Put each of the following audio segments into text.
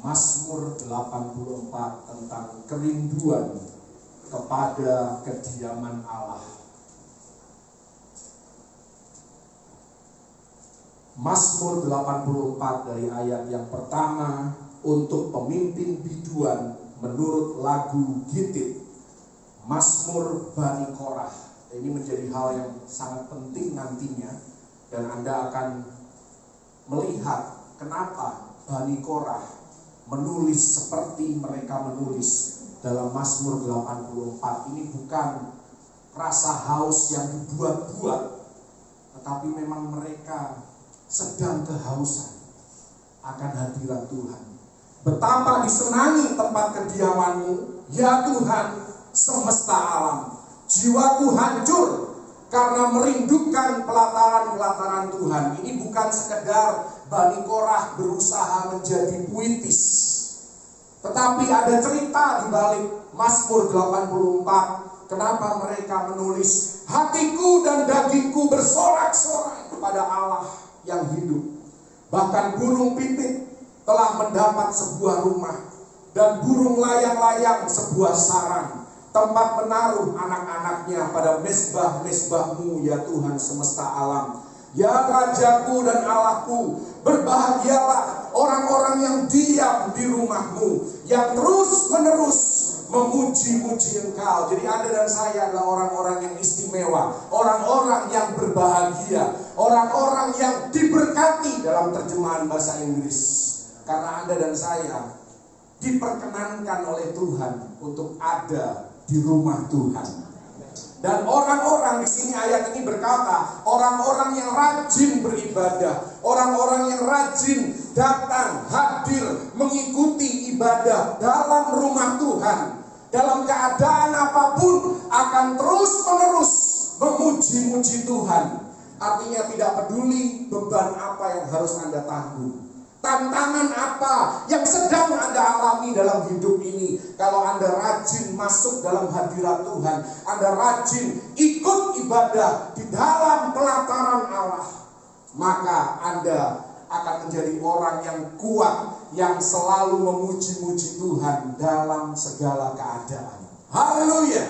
Mazmur 84 tentang kerinduan kepada kediaman Allah. Mazmur 84 dari ayat yang pertama untuk pemimpin biduan menurut lagu Gittith, Mazmur Bani Korah. Ini menjadi hal yang sangat penting nantinya, dan Anda akan melihat kenapa Bani Korah menulis seperti mereka menulis dalam Mazmur 84. Ini bukan rasa haus yang dibuat-buat, tetapi memang mereka sedang kehausan akan hadirat Tuhan. Betapa disenangi tempat kediaman-Mu, ya Tuhan semesta alam. Jiwaku hancur karena merindukan pelataran-pelataran Tuhan. Ini bukan sekedar Bani Korah berusaha menjadi puitis, tetapi ada cerita di balik Mazmur 84. Kenapa mereka menulis, hatiku dan dagingku bersorak-sorai kepada Allah yang hidup. Bahkan burung pipit telah mendapat sebuah rumah, dan burung layang-layang sebuah sarang, tempat menaruh anak-anaknya pada mezbah-mezbah-Mu, ya Tuhan semesta alam. Ya Rajaku dan Allahku, berbahagialah orang-orang yang diam di rumah-Mu, yang terus-menerus memuji-muji Engkau. Jadi Anda dan saya adalah orang-orang yang istimewa, orang-orang yang berbahagia, orang-orang yang diberkati dalam terjemahan bahasa Inggris. Karena Anda dan saya diperkenankan oleh Tuhan untuk ada di rumah Tuhan. Dan orang-orang di sini ayat ini berkata, orang-orang yang rajin beribadah, orang-orang yang rajin datang, hadir, mengikuti ibadah dalam rumah Tuhan, dalam keadaan apapun akan terus-menerus memuji-muji Tuhan. Artinya tidak peduli beban apa yang harus Anda tanggung, tantangan apa yang sedang Anda alami dalam hidup ini. Kalau Anda rajin masuk dalam hadirat Tuhan, Anda rajin ikut ibadah di dalam pelataran Allah, maka Anda akan menjadi orang yang kuat, yang selalu memuji-muji Tuhan dalam segala keadaan. Haleluya.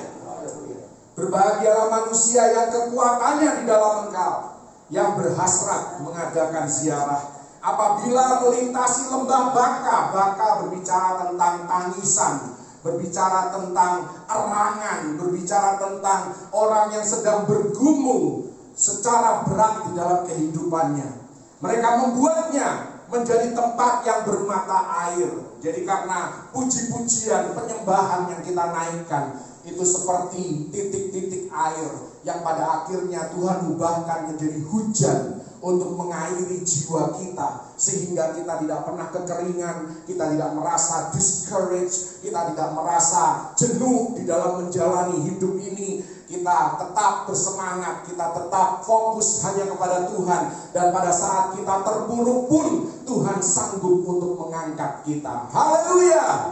Berbahagialah manusia yang kekuatannya di dalam Engkau, yang berhasrat mengadakan ziarah. Apabila melintasi lembah Baka, Baka berbicara tentang tangisan, berbicara tentang erangan, berbicara tentang orang yang sedang bergumul secara berat di dalam kehidupannya. Mereka membuatnya menjadi tempat yang bermata air. Jadi karena puji-pujian, penyembahan yang kita naikkan itu seperti titik-titik air yang pada akhirnya Tuhan ubahkan menjadi hujan untuk mengairi jiwa kita, sehingga kita tidak pernah kekeringan, kita tidak merasa discouraged, kita tidak merasa jenuh di dalam menjalani hidup ini. Kita tetap bersemangat, kita tetap fokus hanya kepada Tuhan, dan pada saat kita terpuruk pun Tuhan sanggup untuk mengangkat kita. Haleluya.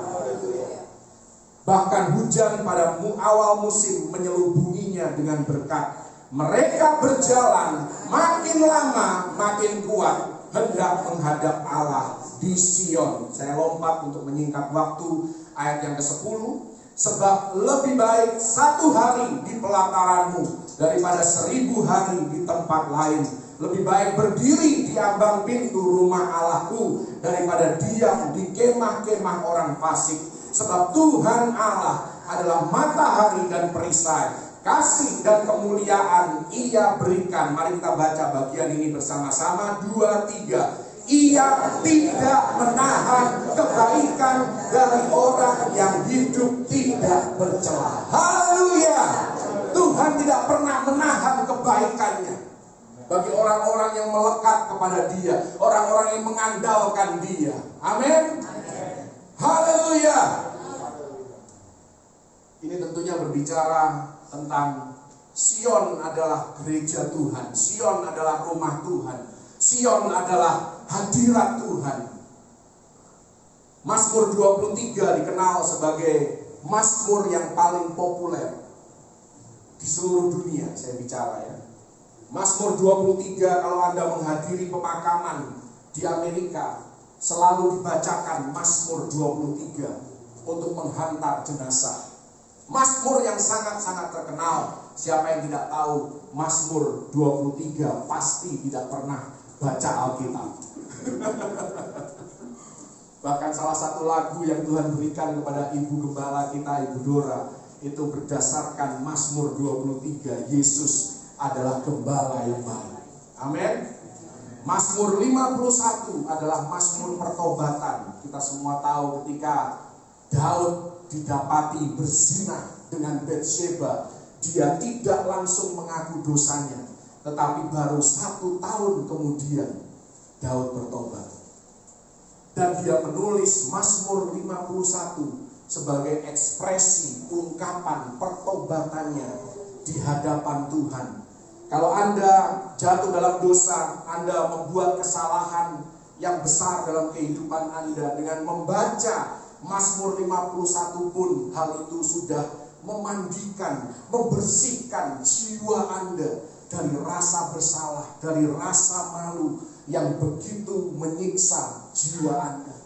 Bahkan hujan pada awal musim menyelubunginya dengan berkat. Mereka berjalan makin lama makin kuat, hendak menghadap Allah di Sion. Saya lompat untuk menyingkat waktu, ayat yang ke-10. Sebab lebih baik 1 hari di pelataran-Mu daripada 1000 hari di tempat lain. Lebih baik berdiri di ambang pintu rumah Allahku daripada diam di kemah-kemah orang fasik. Sebab Tuhan Allah adalah matahari dan perisai, kasih dan kemuliaan Ia berikan. Mari kita baca bagian ini bersama-sama. 2, 3. Ia tidak menahan kebaikan dari orang yang hidup tidak bercela. Haleluya. Tuhan tidak pernah menahan kebaikannya bagi orang-orang yang melekat kepada Dia, orang-orang yang mengandalkan Dia. Amin. Haleluya. Ini tentunya berbicara tentang Sion adalah gereja Tuhan, Sion adalah rumah Tuhan, Sion adalah hadirat Tuhan. Mazmur 23 dikenal sebagai mazmur yang paling populer di seluruh dunia, saya bicara ya. Mazmur 23 kalau Anda menghadiri pemakaman di Amerika, selalu dibacakan Mazmur 23 untuk menghantar jenazah. Mazmur yang sangat-sangat terkenal. Siapa yang tidak tahu Mazmur 23 pasti tidak pernah baca Alkitab. Bahkan salah satu lagu yang Tuhan berikan kepada Ibu Gembala kita, Ibu Dora, itu berdasarkan Mazmur 23. Yesus adalah gembala yang baik. Amin. Mazmur 51 adalah Mazmur pertobatan. Kita semua tahu ketika Daud didapati berzina dengan Batsheba, dia tidak langsung mengaku dosanya, tetapi baru 1 tahun kemudian Daud bertobat. Dan dia menulis Mazmur 51 sebagai ekspresi ungkapan pertobatannya di hadapan Tuhan. Kalau Anda jatuh dalam dosa, Anda membuat kesalahan yang besar dalam kehidupan Anda, dengan membaca Mazmur 51 pun hal itu sudah memandikan, membersihkan jiwa Anda dari rasa bersalah, dari rasa malu yang begitu menyiksa jiwa Anda.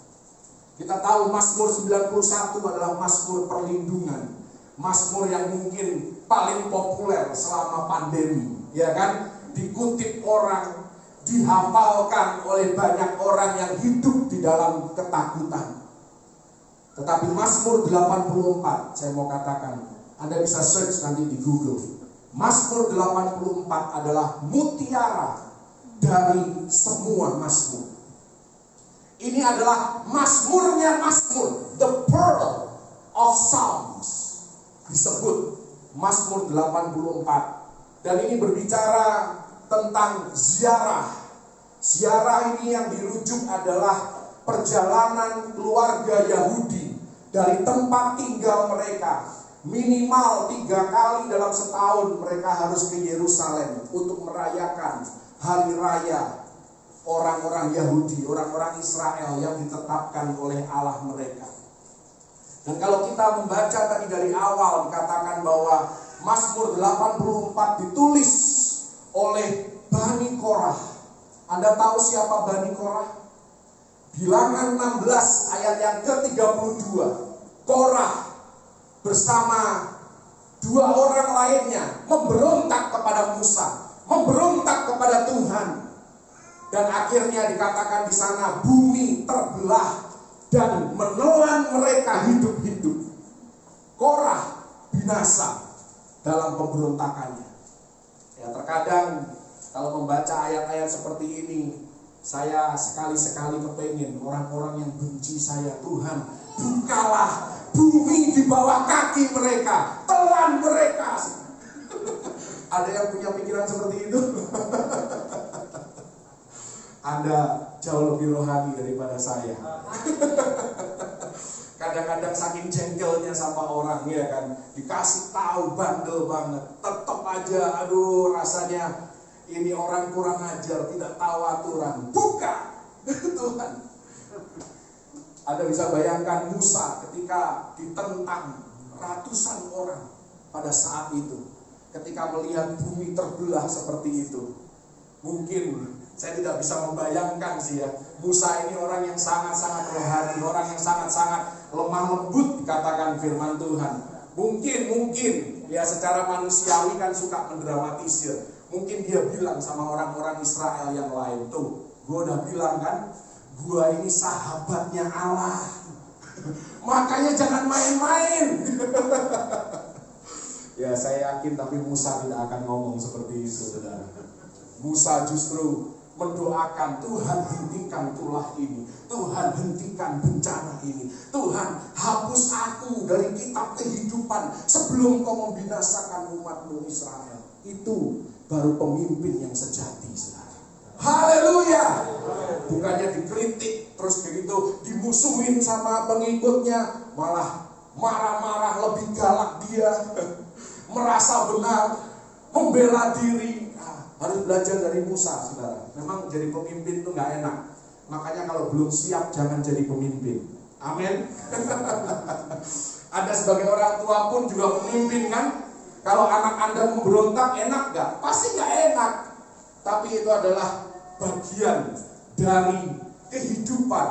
Kita tahu Mazmur 91 adalah Mazmur perlindungan, Mazmur yang mungkin paling populer selama pandemi, ya kan? Dikutip orang, dihafalkan oleh banyak orang yang hidup di dalam ketakutan. Tetapi Mazmur 84, saya mau katakan, Anda bisa search nanti di Google. Mazmur 84 adalah mutiara dari semua Mazmur. Ini adalah Mazmurnya Mazmur, the pearl of Psalms. Disebut Mazmur 84. Dan ini berbicara tentang ziarah. Ziarah ini yang dirujuk adalah perjalanan keluarga Yahudi dari tempat tinggal mereka. Minimal 3 kali dalam setahun mereka harus ke Yerusalem untuk merayakan hari raya orang-orang Yahudi, orang-orang Israel yang ditetapkan oleh Allah mereka. Dan kalau kita membaca tadi dari awal, dikatakan bahwa Mazmur 84 ditulis oleh Bani Korah. Anda tahu siapa Bani Korah? Bilangan 16 ayat yang ke-32. Korah bersama 2 orang lainnya memberontak kepada Musa, memberontak kepada Tuhan. Dan akhirnya dikatakan di sana bumi terbelah dan menelan mereka hidup-hidup. Korah binasa dalam pemberontakannya. Ya, terkadang kalau membaca ayat-ayat seperti ini, saya sekali-sekali kepengen orang-orang yang benci saya, Tuhan, bukalah bumi di bawah kaki mereka, telan mereka. Ada yang punya pikiran seperti itu? Anda jauh lebih rohani daripada saya. Kadang-kadang saking jengkelnya sama orang, ya kan, dikasih tahu bandel banget, tetap aja, aduh rasanya ini orang kurang ajar, tidak tahu aturan. Buka Tuhan. Anda bisa bayangkan Musa ketika ditentang ratusan orang pada saat itu, ketika melihat bumi terbelah seperti itu. Mungkin saya tidak bisa membayangkan sih ya, Musa ini orang yang sangat-sangat rohani, orang yang sangat-sangat lemah lembut, dikatakan firman Tuhan. Mungkin ya secara manusiawi kan suka mendramatisir. Mungkin dia bilang sama orang-orang Israel yang lain, tuh, gue udah bilang kan, gue ini sahabatnya Allah, makanya jangan main-main. Ya saya yakin, tapi Musa tidak akan ngomong seperti itu, saudara. Musa justru mendoakan, Tuhan hentikan tulah ini, Tuhan hentikan bencana ini, Tuhan hapus aku dari kitab kehidupan sebelum kau membinasakan umatmu Israel. Itu baru pemimpin yang sejati, saudara. Haleluya. Bukannya dikritik terus begitu dimusuhin sama pengikutnya, malah marah-marah, lebih galak dia, merasa benar, membela diri. Harus belajar dari Musa, saudara. Memang jadi pemimpin itu gak enak. Makanya kalau belum siap jangan jadi pemimpin. Amin. Anda sebagai orang tua pun juga pemimpin kan. Kalau anak Anda memberontak enak gak? Pasti gak enak. Tapi itu adalah bagian dari kehidupan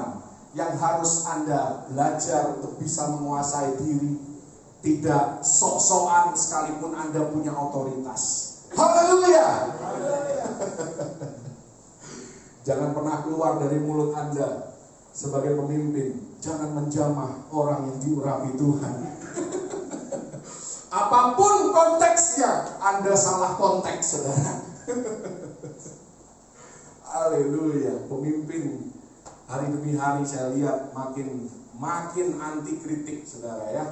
yang harus Anda belajar untuk bisa menguasai diri. Tidak sok-sokan sekalipun Anda punya otoritas. Haleluya. Jangan pernah keluar dari mulut Anda sebagai pemimpin, jangan menjamah orang yang diurapi Tuhan. Apapun konteksnya, Anda salah konteks, saudara. Haleluya. Pemimpin hari demi hari saya lihat makin anti kritik, saudara ya.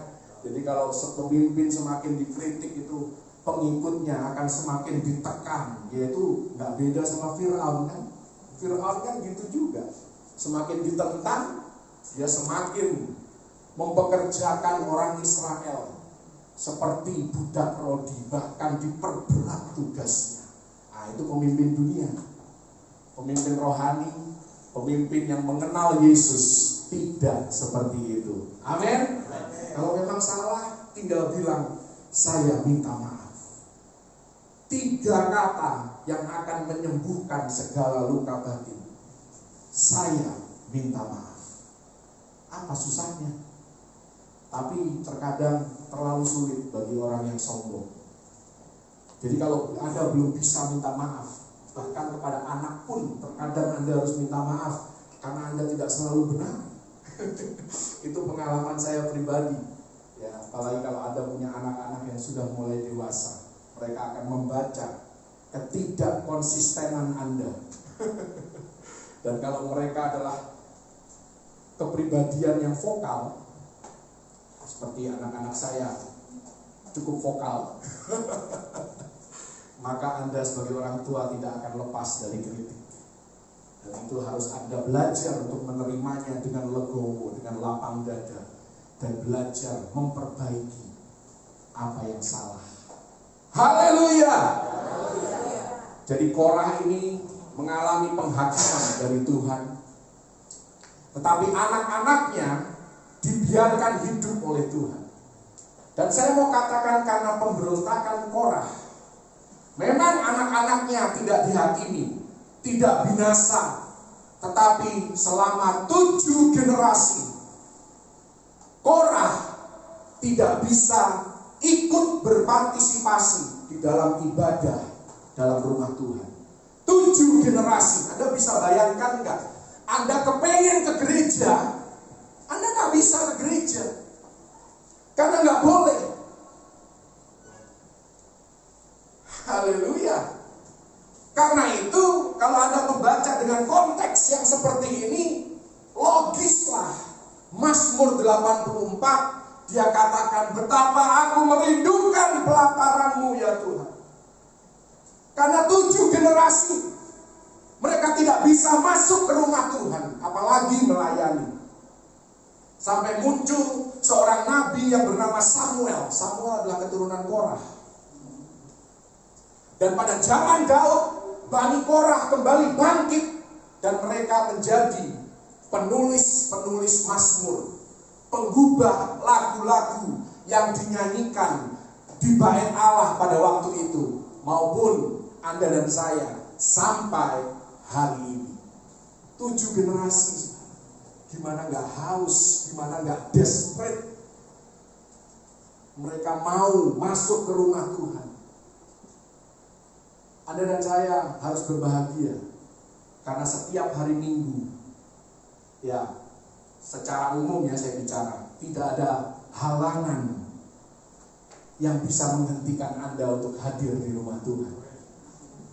Jadi kalau pemimpin semakin dikritik itu pengikutnya akan semakin ditekan. Yaitu nggak beda sama Fir'aun kan. Fir'aun kan gitu juga. Semakin ditentang, dia semakin mempekerjakan orang Israel seperti budak rodi, bahkan diperberat tugasnya. Nah, itu pemimpin dunia. Pemimpin rohani, pemimpin yang mengenal Yesus tidak seperti itu. Amin. Kalau memang salah, tinggal bilang, saya minta maaf. 3 kata yang akan menyembuhkan segala luka batin. Saya minta maaf. Apa susahnya? Tapi terkadang terlalu sulit bagi orang yang sombong. Jadi kalau Anda belum bisa minta maaf, bahkan kepada anak pun terkadang Anda harus minta maaf karena Anda tidak selalu benar. Itu pengalaman saya pribadi. Ya, apalagi kalau Anda punya anak-anak yang sudah mulai dewasa, mereka akan membaca ketidakkonsistenan Anda. Dan kalau mereka adalah kepribadian yang vokal, seperti anak-anak saya cukup vokal, maka Anda sebagai orang tua tidak akan lepas dari kritik. Dan itu harus Anda belajar untuk menerimanya dengan legowo, dengan lapang dada, dan belajar memperbaiki apa yang salah. Haleluya. Jadi Korah ini mengalami penghakiman dari Tuhan, tetapi anak-anaknya dibiarkan hidup oleh Tuhan. Dan saya mau katakan, karena pemberontakan Korah, memang anak-anaknya tidak dihakimi, tidak binasa, tetapi selama 7 generasi Korah tidak bisa ikut berpartisipasi di dalam ibadah dalam rumah Tuhan. 7 generasi, Anda bisa bayangkan nggak? Anda kepengen ke gereja, Anda nggak bisa ke gereja karena nggak boleh. Haleluya. Karena itu kalau Anda membaca dengan konteks yang seperti ini, logislah Mazmur 84, dia katakan, betapa aku merindukan pelataran-Mu ya Tuhan. Karena 7 generasi mereka tidak bisa masuk ke rumah Tuhan, apalagi melayani. Sampai muncul seorang nabi yang bernama Samuel. Samuel adalah keturunan Korah. Dan pada zaman Daud, Bani Korah kembali bangkit dan mereka menjadi penulis-penulis Mazmur, penggubah lagu-lagu yang dinyanyikan di bait Allah pada waktu itu, maupun Anda dan saya sampai hari ini. 7 generasi, gimana gak haus, gimana gak desperate mereka mau masuk ke rumah Tuhan. Anda dan saya harus berbahagia karena setiap hari Minggu, ya secara umum ya saya bicara, tidak ada halangan yang bisa menghentikan Anda untuk hadir di rumah Tuhan.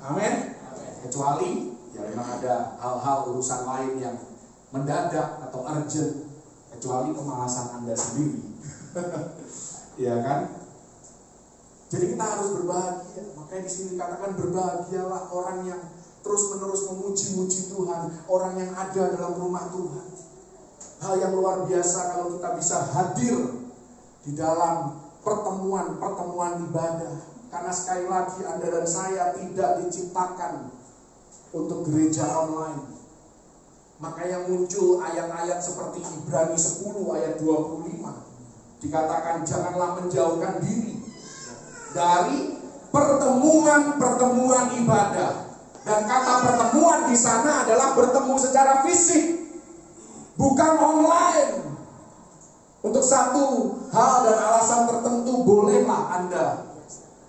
Amin. Kecuali ya memang ada hal-hal urusan lain yang mendadak atau urgent, kecuali kemalasan Anda sendiri. Ya kan? Jadi kita harus berbahagia. Makanya di sini dikatakan berbahagialah orang yang terus-menerus memuji-muji Tuhan, orang yang ada dalam rumah Tuhan. Hal yang luar biasa kalau kita bisa hadir di dalam pertemuan-pertemuan ibadah. Karena sekali lagi Anda dan saya tidak diciptakan untuk gereja online. Maka yang muncul ayat-ayat seperti Ibrani 10 ayat 25. Dikatakan janganlah menjauhkan diri dari pertemuan-pertemuan ibadah. Dan kata pertemuan di sana adalah bertemu secara fisik. bukan online. Untuk satu hal dan alasan tertentu bolehlah Anda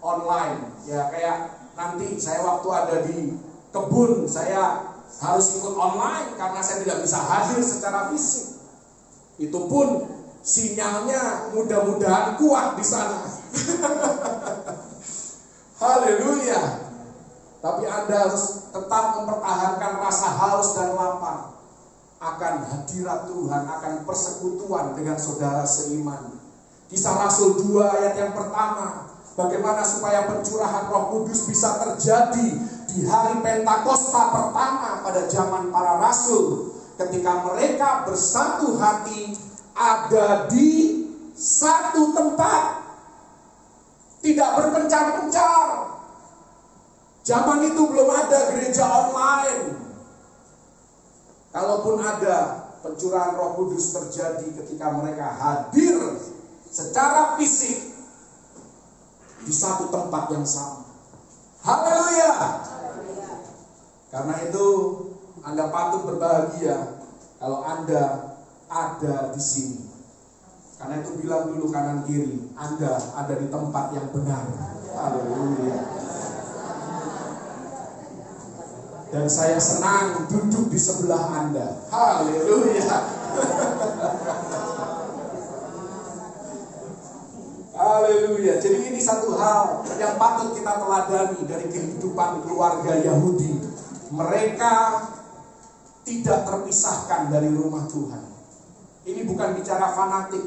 online. Ya kayak nanti saya waktu ada di kebun, saya harus ikut online karena saya tidak bisa hadir secara fisik. Itu pun sinyalnya mudah-mudahan kuat di sana. Haleluya. Tapi Anda harus tetap mempertahankan rasa haus dan lapar akan hadirat Tuhan, akan persekutuan dengan saudara seiman. Kisah Rasul 2 ayat yang pertama, bagaimana supaya pencurahan Roh Kudus bisa terjadi di hari Pentakosta pertama pada zaman para rasul, ketika mereka bersatu hati ada di satu tempat, tidak berpencar-pencar. Zaman itu belum ada gereja online. Kalaupun ada, pencurahan Roh Kudus terjadi ketika mereka hadir secara fisik di satu tempat yang sama. Haleluya. Karena itu Anda patut berbahagia kalau Anda ada di sini. Karena itu bilang dulu kanan kiri, Anda ada di tempat yang benar. Haleluya. Dan saya senang duduk di sebelah Anda. Haleluya. Haleluya. Jadi ini satu hal yang patut kita teladani dari kehidupan keluarga Yahudi. Mereka tidak terpisahkan dari rumah Tuhan. Ini bukan bicara fanatik,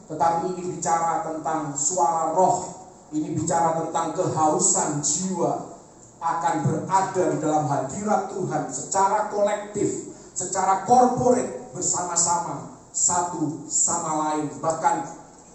tetapi ini bicara tentang suara roh. Ini bicara tentang kehausan jiwa akan berada di dalam hadirat Tuhan secara kolektif, secara korporat, bersama-sama, satu sama lain. Bahkan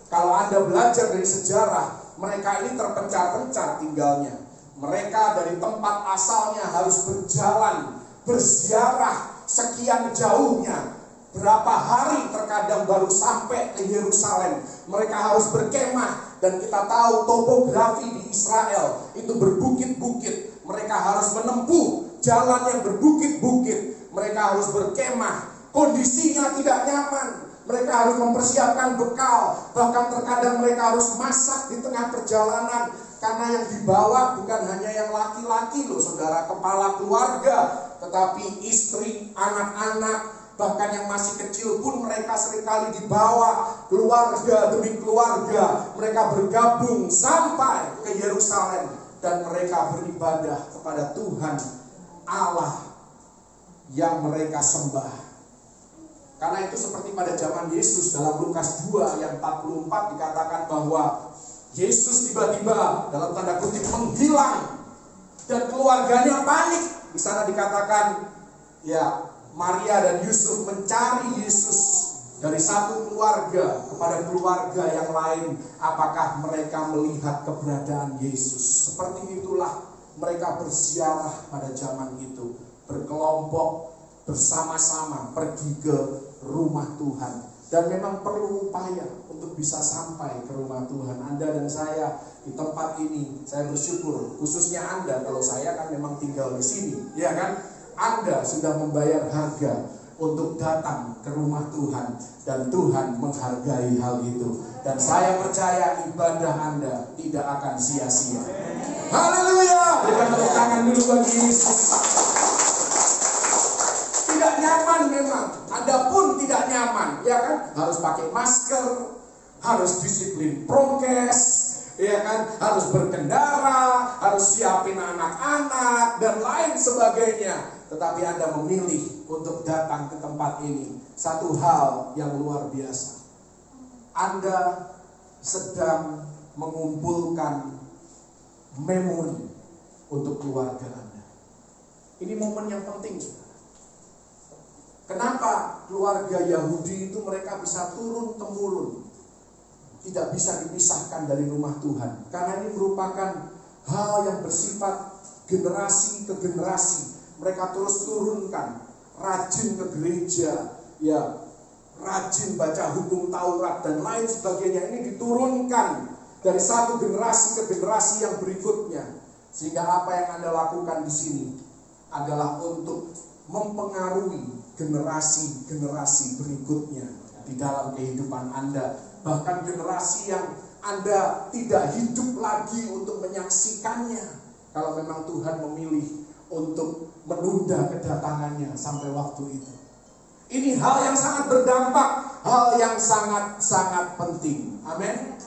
kalau Anda belajar dari sejarah, mereka ini terpencar-pencar tinggalnya. Mereka dari tempat asalnya harus berjalan, berziarah sekian jauhnya, berapa hari terkadang baru sampai ke Yerusalem. Mereka harus berkemah, dan kita tahu topografi di Israel itu berbukit-bukit. Mereka harus menempuh jalan yang berbukit-bukit. Mereka harus berkemah. Kondisinya tidak nyaman. Mereka harus mempersiapkan bekal. Bahkan terkadang mereka harus masak di tengah perjalanan. Karena yang dibawa bukan hanya yang laki-laki loh, saudara, kepala keluarga, tetapi istri, anak-anak, bahkan yang masih kecil pun mereka seringkali dibawa, keluarga demi keluarga. Mereka bergabung sampai ke Yerusalem. Dan mereka beribadah kepada Tuhan Allah yang mereka sembah. Karena itu seperti pada zaman Yesus dalam Lukas 2 ayat 44 dikatakan bahwa Yesus tiba-tiba dalam tanda kutip menghilang dan keluarganya panik. Di sana dikatakan ya Maria dan Yusuf mencari Yesus dari satu keluarga kepada keluarga yang lain. Apakah mereka melihat keberadaan Yesus? Seperti itulah mereka berziarah pada zaman itu, berkelompok, bersama-sama pergi ke rumah Tuhan. Dan memang perlu upaya untuk bisa sampai ke rumah Tuhan. Anda dan saya di tempat ini, saya bersyukur, khususnya Anda, kalau saya kan memang tinggal di sini, ya kan? Anda sudah membayar harga untuk datang ke rumah Tuhan, dan Tuhan menghargai hal itu. Dan saya percaya ibadah Anda tidak akan sia-sia. Haleluya. Berikan tepuk tangan dulu bagi Yesus. Tidak nyaman memang, Anda pun tidak nyaman, ya kan? Harus pakai masker, harus disiplin prokes, ya kan? Harus berkendara, harus siapin anak-anak dan lain sebagainya. Tetapi Anda memilih untuk datang ke tempat ini. Satu hal yang luar biasa. Anda sedang mengumpulkan memori untuk keluarga Anda. Ini momen yang penting. Kenapa keluarga Yahudi itu mereka bisa turun-temurun, tidak bisa dipisahkan dari rumah Tuhan? Karena ini merupakan hal yang bersifat generasi ke generasi. Mereka terus turunkan, rajin ke gereja, ya, rajin baca hukum Taurat dan lain sebagainya. Ini diturunkan dari satu generasi ke generasi yang berikutnya. Sehingga apa yang Anda lakukan di sini adalah untuk mempengaruhi generasi-generasi berikutnya di dalam kehidupan Anda. Bahkan generasi yang Anda tidak hidup lagi untuk menyaksikannya, kalau memang Tuhan memilih untuk menunda kedatangannya sampai waktu itu. Ini hal yang sangat berdampak, hal yang sangat-sangat penting. Amin.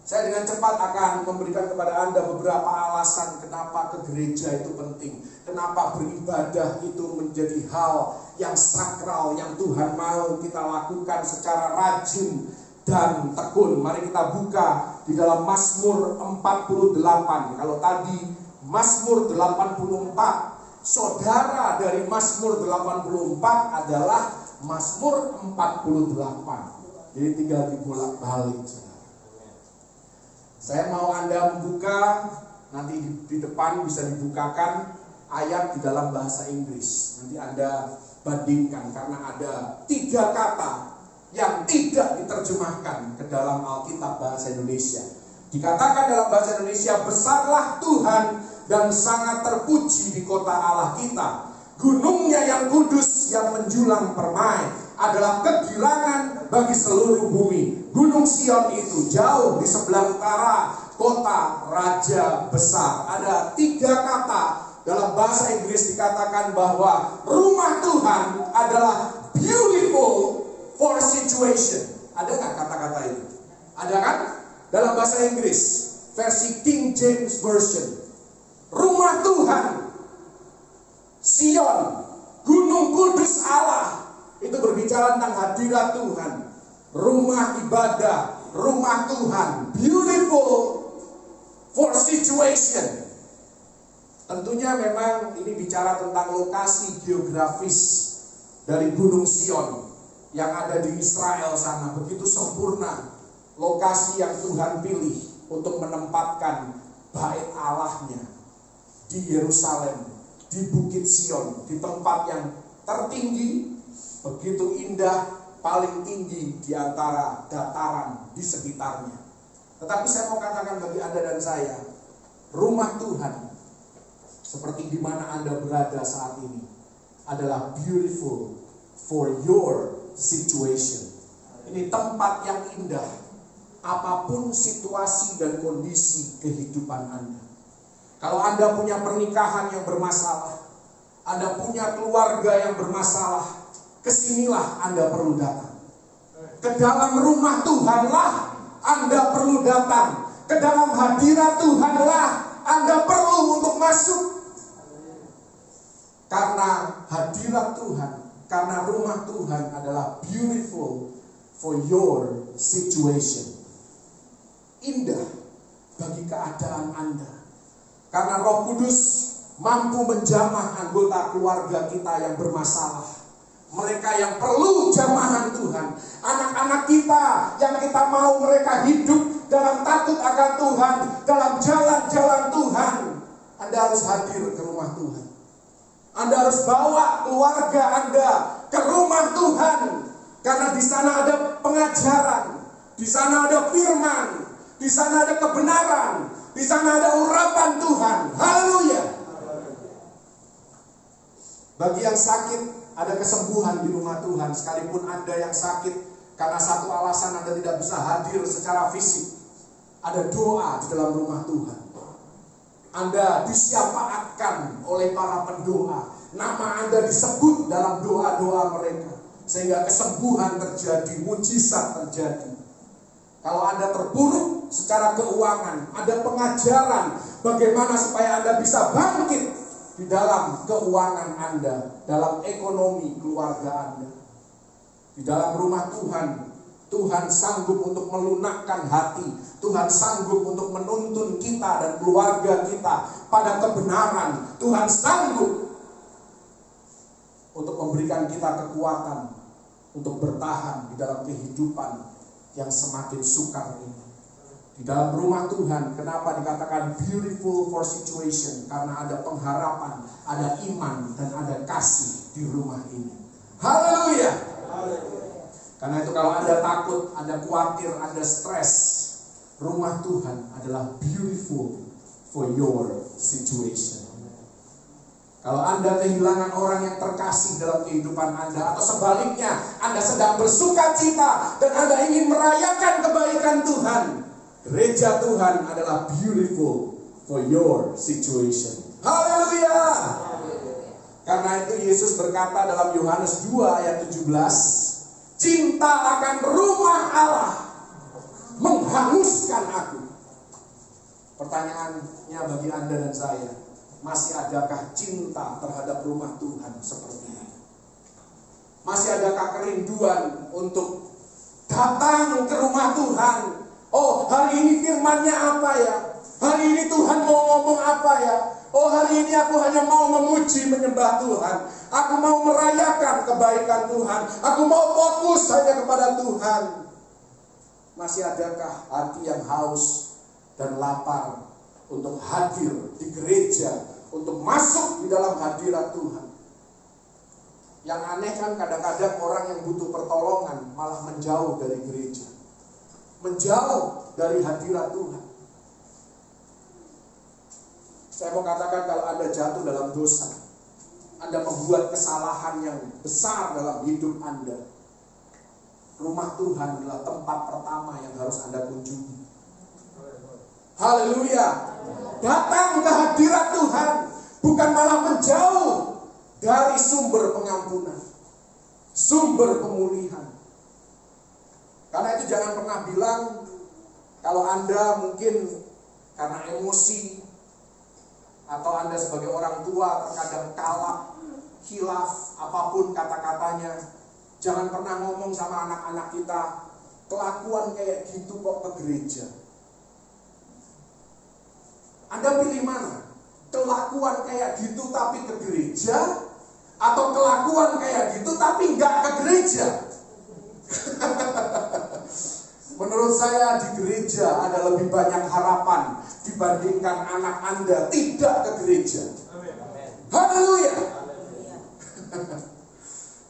Saya dengan cepat akan memberikan kepada Anda beberapa alasan kenapa ke gereja itu penting. Kenapa beribadah itu menjadi hal yang sakral, yang Tuhan mau kita lakukan secara rajin dan tekun. Mari kita buka di dalam Mazmur 48. Kalau tadi Mazmur 84, saudara dari Mazmur 84 adalah Mazmur 48. Jadi tinggal dibolak-balik. Saya mau Anda membuka, nanti di depan bisa dibukakan ayat di dalam bahasa Inggris. Nanti Anda bandingkan, karena ada 3 kata yang tidak diterjemahkan ke dalam Alkitab bahasa Indonesia. Dikatakan dalam bahasa Indonesia, besarlah Tuhan dan sangat terpuji di kota Allah kita. Gunungnya yang kudus yang menjulang permai adalah kegirangan bagi seluruh bumi. Gunung Sion itu jauh di sebelah utara, kota Raja besar. Ada 3 kata dalam bahasa Inggris dikatakan bahwa rumah Tuhan adalah beautiful for situation. Ada nggak kata-kata itu? Ada kan? Dalam bahasa Inggris, versi King James Version. Rumah Tuhan, Sion, Gunung Kudus Allah, itu berbicara tentang hadirat Tuhan. Rumah ibadah, rumah Tuhan, beautiful for situation. Tentunya memang ini bicara tentang lokasi geografis dari Gunung Sion yang ada di Israel sana. Begitu sempurna lokasi yang Tuhan pilih untuk menempatkan bait Allahnya di Yerusalem, di Bukit Sion, di tempat yang tertinggi, begitu indah, paling tinggi di antara dataran di sekitarnya. Tetapi saya mau katakan bagi Anda dan saya, rumah Tuhan seperti di mana Anda berada saat ini adalah beautiful for your situation. Ini tempat yang indah, apapun situasi dan kondisi kehidupan Anda. Kalau Anda punya pernikahan yang bermasalah, Anda punya keluarga yang bermasalah, kesinilah Anda perlu datang. Ke dalam rumah Tuhanlah Anda perlu datang. Ke dalam hadirat Tuhanlah Anda perlu untuk masuk. Karena hadirat Tuhan, karena rumah Tuhan adalah beautiful for your situation. Indah bagi keadaan Anda. Karena Roh Kudus mampu menjamah anggota keluarga kita yang bermasalah. Mereka yang perlu jamahan Tuhan. Anak-anak kita yang kita mau mereka hidup dalam takut akan Tuhan, dalam jalan-jalan Tuhan. Anda harus hadir ke rumah Tuhan. Anda harus bawa keluarga Anda ke rumah Tuhan. Karena di sana ada pengajaran, di sana ada firman, di sana ada kebenaran, di sana ada urapan Tuhan. Haleluya. Bagi yang sakit, ada kesembuhan di rumah Tuhan. Sekalipun Anda yang sakit karena satu alasan Anda tidak bisa hadir secara fisik, ada doa di dalam rumah Tuhan. Anda disyafaatkan oleh para pendoa. Nama Anda disebut dalam doa-doa mereka, sehingga kesembuhan terjadi, mujizat terjadi. Kalau Anda terpuruk secara keuangan, ada pengajaran bagaimana supaya Anda bisa bangkit di dalam keuangan Anda, dalam ekonomi keluarga Anda. Di dalam rumah Tuhan, Tuhan sanggup untuk melunakkan hati. Tuhan sanggup untuk menuntun kita dan keluarga kita pada kebenaran. Tuhan sanggup untuk memberikan kita kekuatan untuk bertahan di dalam kehidupan yang semakin sukar ini. Di dalam rumah Tuhan, kenapa dikatakan beautiful for situation? Karena ada pengharapan, ada iman, dan ada kasih di rumah ini. Haleluya. Karena itu kalau Anda takut, Anda khawatir, Anda stres, rumah Tuhan adalah beautiful for your situation. Kalau Anda kehilangan orang yang terkasih dalam kehidupan Anda, atau sebaliknya, Anda sedang bersuka cita dan Anda ingin merayakan kebaikan Tuhan, gereja Tuhan adalah beautiful for your situation. Haleluya! Karena itu Yesus berkata dalam Yohanes 2 ayat 17, cinta akan rumah Allah menghanguskan aku. Pertanyaannya bagi Anda dan saya, masih adakah cinta terhadap rumah Tuhan seperti ini? Masih adakah kerinduan untuk datang ke rumah Tuhan? Oh, hari ini firman-Nya apa ya? Hari ini Tuhan mau ngomong apa ya? Oh, hari ini aku hanya mau memuji menyembah Tuhan. Aku mau merayakan kebaikan Tuhan. Aku mau fokus hanya kepada Tuhan. Masih adakah hati yang haus dan lapar untuk hadir di gereja, untuk masuk di dalam hadirat Tuhan? Yang aneh kan kadang-kadang orang yang butuh pertolongan malah menjauh dari gereja, menjauh dari hadirat Tuhan. Saya mau katakan, kalau Anda jatuh dalam dosa, Anda membuat kesalahan yang besar dalam hidup Anda, rumah Tuhan adalah tempat pertama yang harus Anda kunjungi. Haleluya! Datang ke hadirat Tuhan, bukan malah menjauh dari sumber pengampunan, sumber pemulihan. Karena itu jangan pernah bilang, kalau Anda mungkin karena emosi, atau Anda sebagai orang tua terkadang kalap, khilaf, apapun kata-katanya, jangan pernah ngomong sama anak-anak kita, kelakuan kayak gitu kok ke gereja. Anda pilih mana? Kelakuan kayak gitu tapi ke gereja, atau kelakuan kayak gitu tapi nggak ke gereja? Menurut saya di gereja ada lebih banyak harapan dibandingkan anak Anda tidak ke gereja. Haleluya.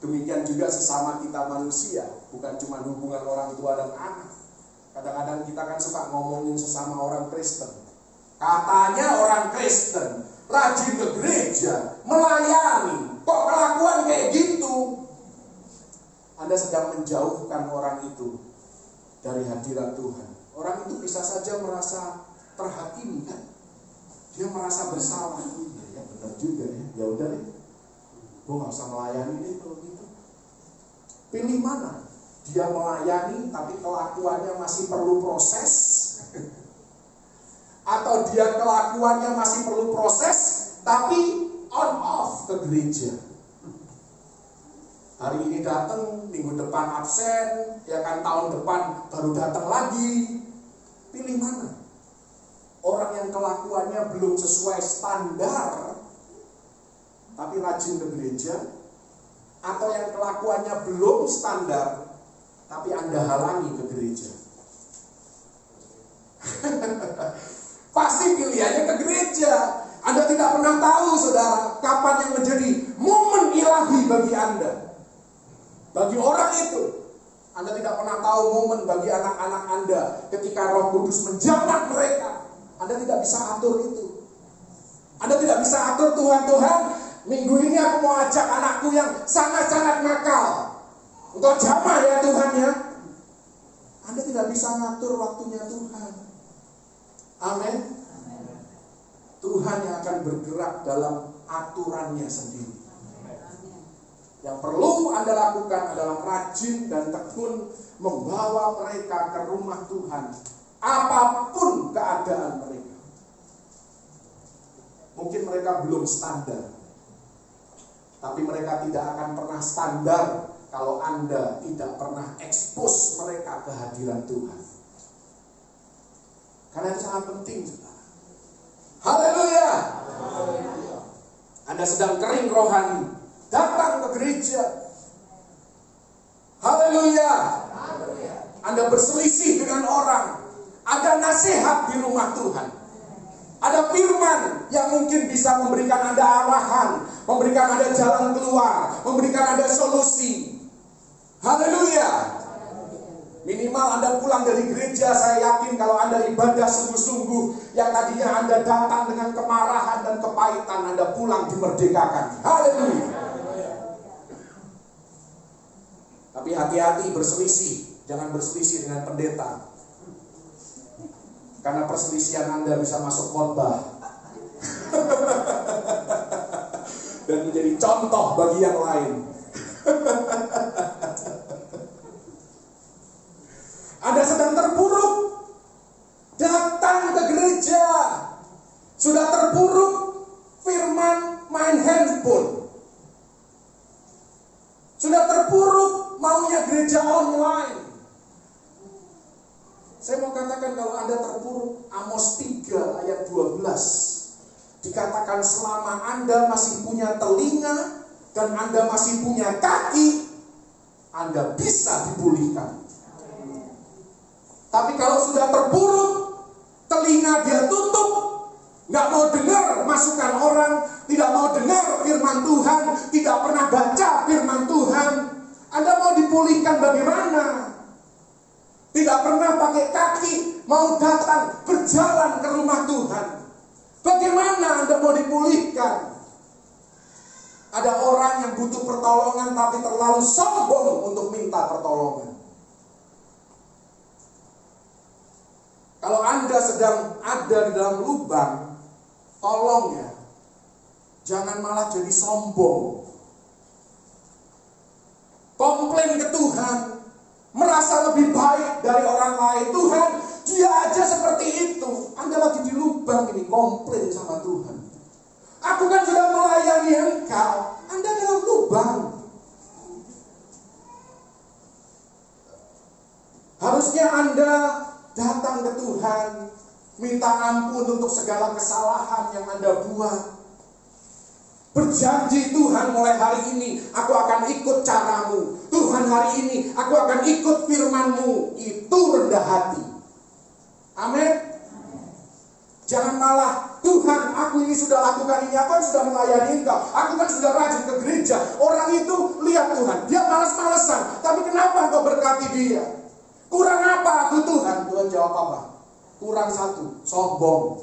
Demikian juga sesama kita manusia, bukan cuma hubungan orang tua dan anak. Kadang-kadang kita kan suka ngomongin sesama orang Kristen. Katanya orang Kristen rajin ke gereja, melayani, kok kelakuan kayak gitu? Anda sedang menjauhkan orang itu dari hadirat Tuhan. Orang itu bisa saja merasa terhakimi kan? Dia merasa bersalah. Ya benar juga ya. Ya udah deh, gue nggak usah melayani deh kalau gitu. Pilih mana? Dia melayani tapi kelakuannya masih perlu proses, atau dia kelakuannya masih perlu proses tapi on off ke gereja. Hari ini datang, minggu depan absen, ya kan tahun depan baru datang lagi. Pilih mana? Orang yang kelakuannya belum sesuai standar tapi rajin ke gereja, atau yang kelakuannya belum standar tapi Anda halangi ke gereja? Pasti pilihannya ke gereja. Anda tidak pernah tahu, saudara, kapan yang menjadi momen ilahi bagi Anda. Bagi orang itu, Anda tidak pernah tahu momen bagi anak-anak Anda ketika Roh Kudus menjamah mereka. Anda tidak bisa atur itu. Anda tidak bisa atur, Tuhan, minggu ini aku mau ajak anakku yang sangat-sangat nakal, engkau jamah ya Tuhan ya. Anda tidak bisa ngatur waktunya Tuhan. Amin. Tuhan yang akan bergerak dalam aturannya sendiri. Yang perlu Anda lakukan adalah rajin dan tekun membawa mereka ke rumah Tuhan, apapun keadaan mereka. Mungkin mereka belum standar, tapi mereka tidak akan pernah standar kalau Anda tidak pernah expose mereka ke hadirat Tuhan. Karena itu sangat penting, saudara. Haleluya. Anda sedang kering rohani, datang ke gereja. Haleluya. Anda berselisih dengan orang, ada nasihat di rumah Tuhan, ada firman yang mungkin bisa memberikan Anda arahan, memberikan Anda jalan keluar, memberikan Anda solusi. Haleluya. Minimal Anda pulang dari gereja, saya yakin kalau Anda ibadah sungguh-sungguh, yang tadinya Anda datang dengan kemarahan dan kepahitan, Anda pulang dimerdekakan. Haleluya. Tapi hati-hati berselisih, jangan berselisih dengan pendeta. Karena perselisihan Anda bisa masuk khotbah dan menjadi contoh bagi yang lain. Anda sedang terpuruk, datang ke gereja. Sudah terpuruk, firman main handphone. Sudah terpuruk, maunya gereja online. Saya mau katakan kalau Anda terpuruk, Amos 3 ayat 12. Dikatakan selama Anda masih punya telinga dan Anda masih punya kaki, Anda bisa dipulihkan. Tapi kalau sudah terpuruk, telinga dia tutup, nggak mau dengar masukan orang, tidak mau dengar firman Tuhan, tidak pernah baca firman Tuhan, Anda mau dipulihkan bagaimana? Tidak pernah pakai kaki, mau datang berjalan ke rumah Tuhan. Bagaimana Anda mau dipulihkan? Ada orang yang butuh pertolongan tapi terlalu sombong untuk minta pertolongan. Kalau Anda sedang ada di dalam lubang, tolong ya, jangan malah jadi sombong. Komplain ke Tuhan, merasa lebih baik dari orang lain. Tuhan, dia aja seperti itu. Anda lagi di lubang ini, komplain sama Tuhan. Aku kan sudah melayani Engkau, Anda dalam lubang. Harusnya Anda datang ke Tuhan, minta ampun untuk segala kesalahan yang Anda buat. Berjanji, Tuhan mulai hari ini aku akan ikut caramu. Tuhan hari ini aku akan ikut firman-Mu. Itu rendah hati. Amin. Jangan malah, Tuhan aku ini sudah lakukan ini, aku kan sudah melayani Engkau, aku kan sudah rajin ke gereja. Orang itu lihat Tuhan, dia malas-malesan, tapi kenapa Engkau berkati dia? Kurang apa aku Tuhan? Tuhan jawab apa? Kurang satu, sombong.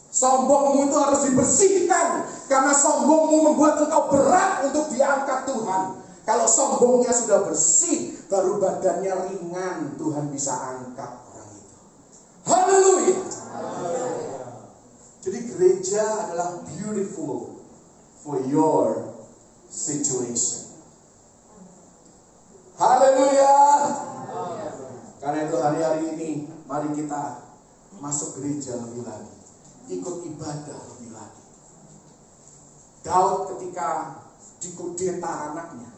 Sombongmu itu harus dibersihkan, karena sombongmu membuat engkau berat untuk diangkat Tuhan. Kalau sombongnya sudah bersih, baru badannya ringan, Tuhan bisa angkat orang itu. Haleluya. Jadi gereja adalah beautiful for your situation. Haleluya. Karena itu hari-hari ini mari kita masuk gereja lebih lagi, ikut ibadah lebih lagi. Daud ketika dikudeta anaknya,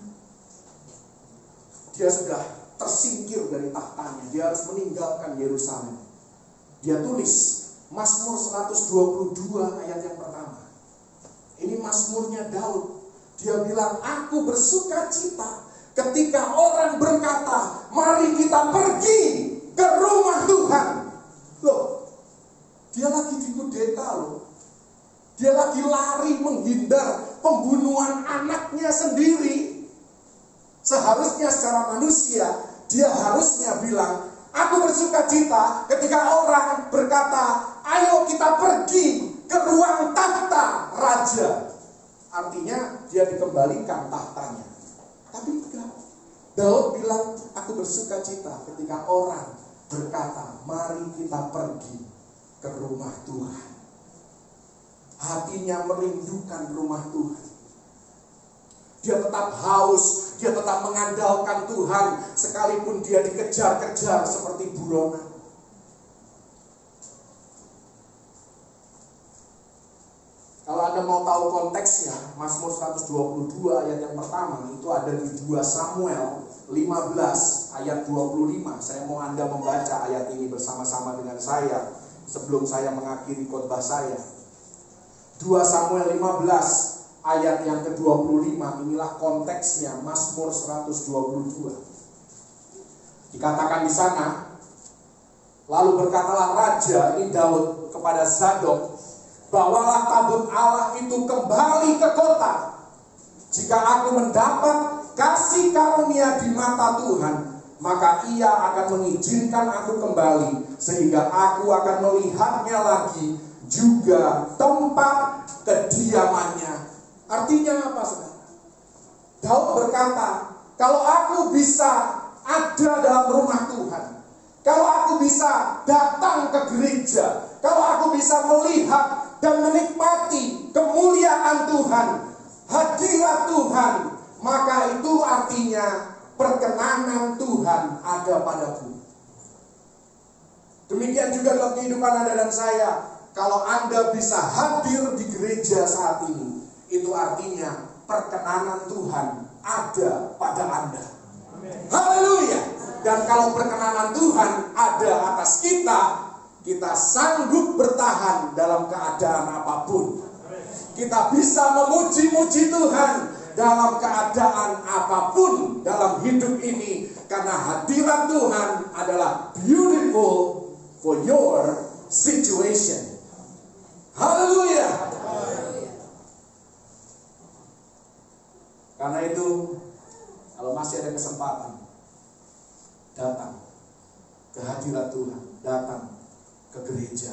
dia sudah tersingkir dari tahtanya, dia harus meninggalkan Yerusalem. Dia tulis Mazmur 122 ayat yang pertama. Ini mazmurnya Daud. Dia bilang, aku bersuka cita ketika orang berkata, mari kita pergi ke rumah Tuhan. Loh, dia lagi dikudeta loh. Dia lagi lari menghindar pembunuhan anaknya sendiri. Seharusnya secara manusia, dia harusnya bilang, aku bersuka cita ketika orang berkata, ayo kita pergi ke ruang tahta raja. Artinya dia dikembalikan tahtanya. Tapi enggak. Daud bilang, aku bersuka cita ketika orang berkata, mari kita pergi ke rumah Tuhan. Hatinya merindukan rumah Tuhan. Dia tetap haus, dia tetap mengandalkan Tuhan, sekalipun dia dikejar-kejar seperti buronan. Kalau Anda mau tahu konteksnya, Mazmur 122 ayat yang pertama itu ada di 2 Samuel 15 ayat 25. Saya mau Anda membaca ayat ini bersama-sama dengan saya sebelum saya mengakhiri khotbah saya. 2 Samuel 15 ayat yang ke-25, inilah konteksnya Mazmur 122. Dikatakan di sana, lalu berkatalah raja, ini Daud, kepada Zadok, bawalah tabut Allah itu kembali ke kota. Jika aku mendapat kasih karunia di mata Tuhan, maka ia akan mengizinkan aku kembali, sehingga aku akan melihatnya lagi, juga tempat kediamannya. Artinya apa, saudara? Daud berkata, kalau aku bisa ada dalam rumah Tuhan, kalau aku bisa datang ke gereja, kalau aku bisa melihat dan menikmati kemuliaan Tuhan, hadirat Tuhan, maka itu artinya perkenanan Tuhan ada padaku. Demikian juga dalam kehidupan Anda dan saya. Kalau Anda bisa hadir di gereja saat ini, itu artinya perkenanan Tuhan ada pada Anda. Haleluya. Dan kalau perkenanan Tuhan ada atas kita, kita sanggup bertahan dalam keadaan apapun. Kita bisa memuji-muji Tuhan dalam keadaan apapun dalam hidup ini, karena hadirat Tuhan adalah beautiful for your situation. Haleluya. Karena itu, kalau masih ada kesempatan, datang ke hadirat Tuhan, datang ke gereja.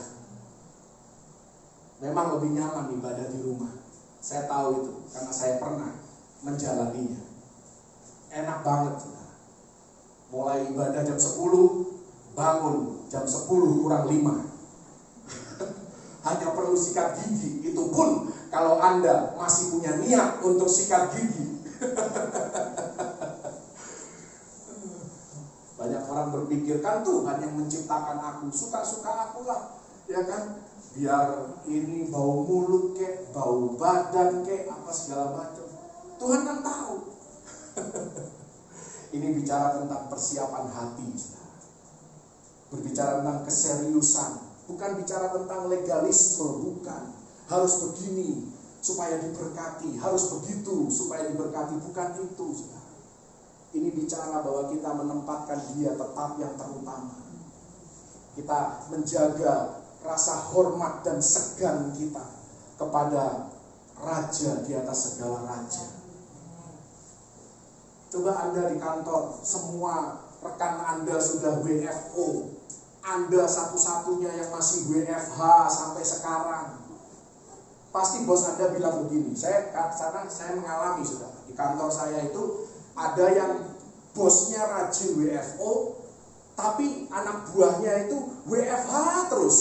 Memang lebih nyaman ibadah di rumah. Saya tahu itu, karena saya pernah menjalaninya. Enak banget, saudara. Mulai ibadah jam 10, bangun jam 10 kurang 5. Hanya perlu sikat gigi. Itu pun kalau Anda masih punya niat untuk sikat gigi. Banyak orang berpikir, kan Tuhan yang menciptakan aku, suka-suka aku lah, ya kan? Biar ini bau mulut kek, bau badan kek, apa segala macam. Tuhan kan tahu. Ini bicara tentang persiapan hati, saudara. Berbicara tentang keseriusan, bukan bicara tentang legalisme, bukan. Harus begini supaya diberkati, harus begitu supaya diberkati, bukan itu, saudara. Ini bicara bahwa kita menempatkan Dia tetap yang terutama. Kita menjaga rasa hormat dan segan kita kepada Raja di atas segala raja. Coba Anda di kantor, semua rekan Anda sudah WFO, Anda satu-satunya yang masih WFH sampai sekarang. Pasti bos Anda bilang begini, saya mengalami, sudah di kantor saya itu ada yang bosnya rajin WFO, tapi anak buahnya itu WFH terus.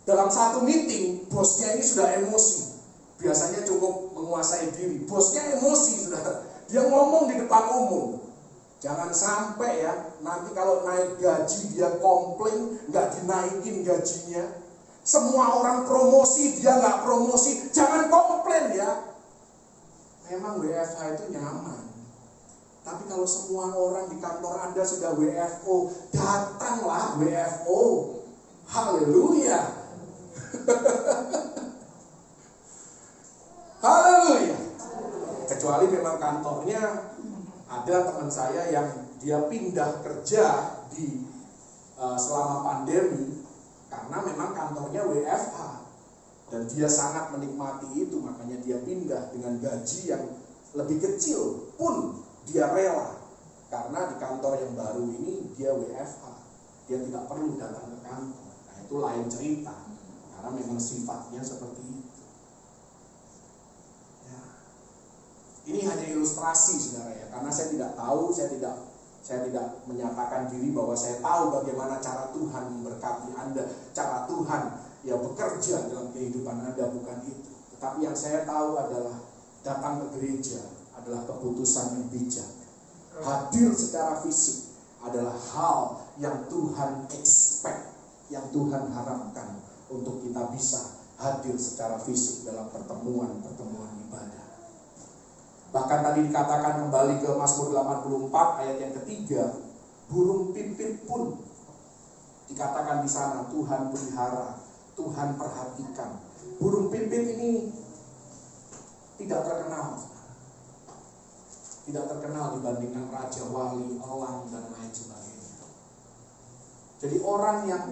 Dalam satu meeting, bosnya ini sudah emosi. Biasanya cukup menguasai diri. Bosnya emosi, sudah. Dia ngomong di depan umum. Jangan sampai ya, nanti kalau naik gaji dia komplain, nggak dinaikin gajinya. Semua orang promosi, dia nggak promosi. Jangan komplain ya. Memang WFH itu nyaman. Tapi kalau semua orang di kantor Anda sudah WFO, datanglah WFO. Haleluya. Haleluya. Kecuali memang kantornya ada teman saya yang dia pindah kerja di selama pandemi karena memang kantornya WFH dan dia sangat menikmati itu, makanya dia pindah dengan gaji yang lebih kecil pun dia rela karena di kantor yang baru ini dia WFH, dia tidak perlu datang ke kantor. Nah, itu lain cerita karena memang sifatnya seperti itu. Ini hanya ilustrasi, saudara ya, karena saya tidak tahu, saya tidak menyatakan diri bahwa saya tahu bagaimana cara Tuhan memberkati Anda, cara Tuhan ya bekerja dalam kehidupan Anda, bukan itu. Tetapi yang saya tahu adalah datang ke gereja adalah keputusan yang bijak. Hadir secara fisik adalah hal yang Tuhan expect, yang Tuhan harapkan untuk kita bisa hadir secara fisik dalam pertemuan-pertemuan ibadah. Bahkan tadi dikatakan kembali ke Mazmur 84 ayat yang ketiga, burung pipit pun dikatakan di sana Tuhan pelihara, Tuhan perhatikan. Burung pipit ini tidak terkenal dibandingkan raja, wali, elang dan lain sebagainya. Jadi orang yang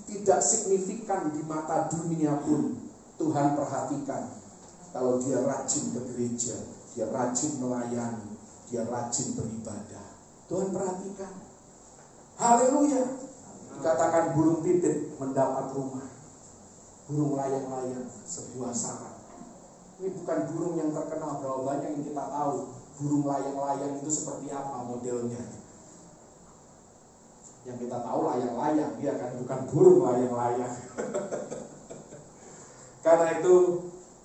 tidak signifikan di mata dunia pun Tuhan perhatikan kalau dia rajin ke gereja, dia rajin melayani, dia rajin beribadah. Tuhan perhatikan. Haleluya. Dikatakan burung pipit mendapat rumah, burung layang-layang sebuah sarang. Ini bukan burung yang terkenal, berapa banyak yang kita tahu burung layang-layang itu seperti apa modelnya. Yang kita tahu layang-layang, ya kan, bukan burung layang-layang. Karena itu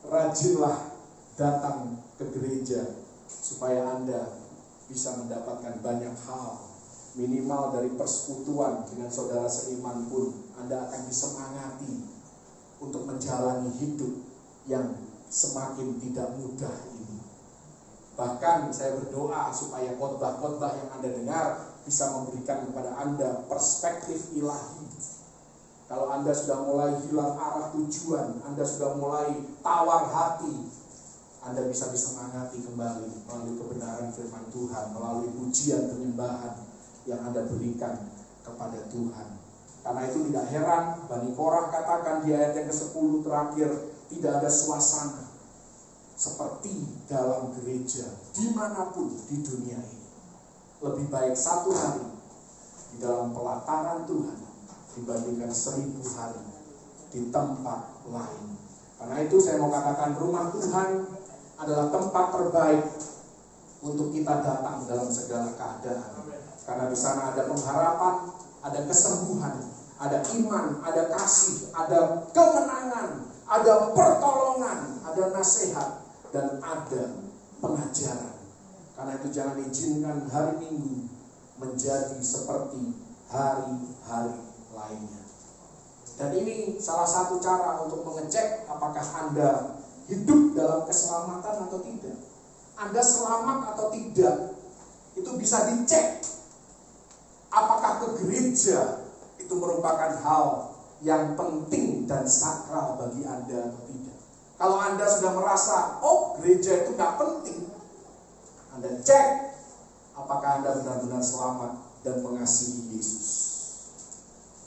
rajinlah datang ke gereja supaya Anda bisa mendapatkan banyak hal. Minimal dari persekutuan dengan saudara seiman pun Anda akan disemangati untuk menjalani hidup yang semakin tidak mudah ini. Bahkan saya berdoa supaya khotbah-khotbah yang Anda dengar bisa memberikan kepada Anda perspektif ilahi. Kalau Anda sudah mulai hilang arah tujuan, Anda sudah mulai tawar hati, Anda bisa disemangati kembali melalui kebenaran firman Tuhan, melalui pujian penyembahan yang Anda berikan kepada Tuhan. Karena itu tidak heran Bani Korah katakan di ayat yang ke-10 terakhir, tidak ada suasana seperti dalam gereja dimanapun di dunia ini. Lebih baik 1 hari di dalam pelataran Tuhan dibandingkan 1000 hari di tempat lain. Karena itu saya mau katakan rumah Tuhan adalah tempat terbaik untuk kita datang dalam segala keadaan. Karena di sana ada pengharapan, ada kesembuhan, ada iman, ada kasih, ada kemenangan, ada pertolongan, ada nasihat, dan ada pengajaran. Karena itu jangan izinkan hari Minggu menjadi seperti hari-hari lainnya. Dan ini salah satu cara untuk mengecek apakah Anda hidup dalam keselamatan atau tidak. Anda selamat atau tidak, itu bisa dicek. Apakah ke gereja itu merupakan hal yang penting dan sakral bagi Anda atau tidak. Kalau Anda sudah merasa, oh gereja itu gak penting, Anda cek apakah Anda benar-benar selamat dan mengasihi Yesus.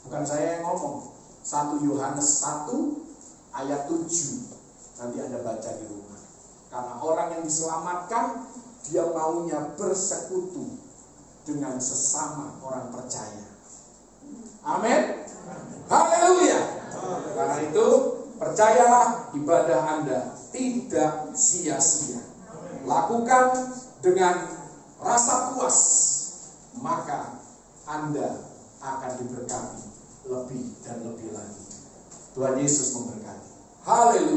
Bukan saya yang ngomong. 1 Yohanes 1 ayat 7. Nanti Anda baca di rumah. Karena orang yang diselamatkan, dia maunya bersekutu dengan sesama orang percaya. Amin. Haleluya. Karena itu percayalah ibadah Anda tidak sia-sia. Lakukan dengan rasa puas, maka Anda akan diberkati lebih dan lebih lagi. Tuhan Yesus memberkati. Haleluya.